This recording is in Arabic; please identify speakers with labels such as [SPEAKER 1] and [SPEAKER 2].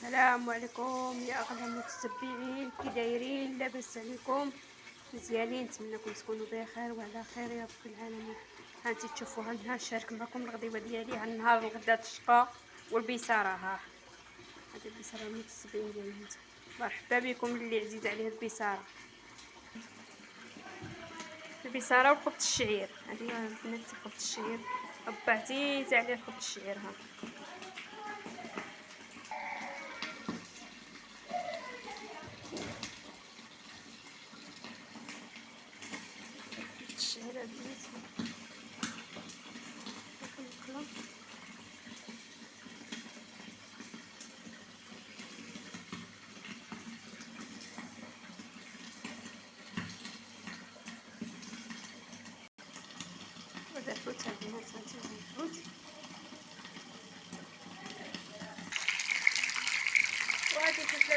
[SPEAKER 1] السلام عليكم يا اغلى المتتبعين، كي دايرين؟ لاباس عليكم؟ مزيانين؟ نتمنىكم تكونوا بخير وعلى خير يا رب العالمين. هانتي تشوفوا هنا نشارك معكم الغديوه ديالي على النهار الغدا الشقه والبيساره. هذه البيساره المتتبعين ديالي هانتي، مرحبا بكم اللي عزيز عليه البيساره. البيساره وخبز الشعير، هذه البنات خبز الشعير، ربع عزيز عليه خبز الشعير. ها الشعير عزيز نقلب. وهذا الفوت هذا الفوت، وهذه الفوت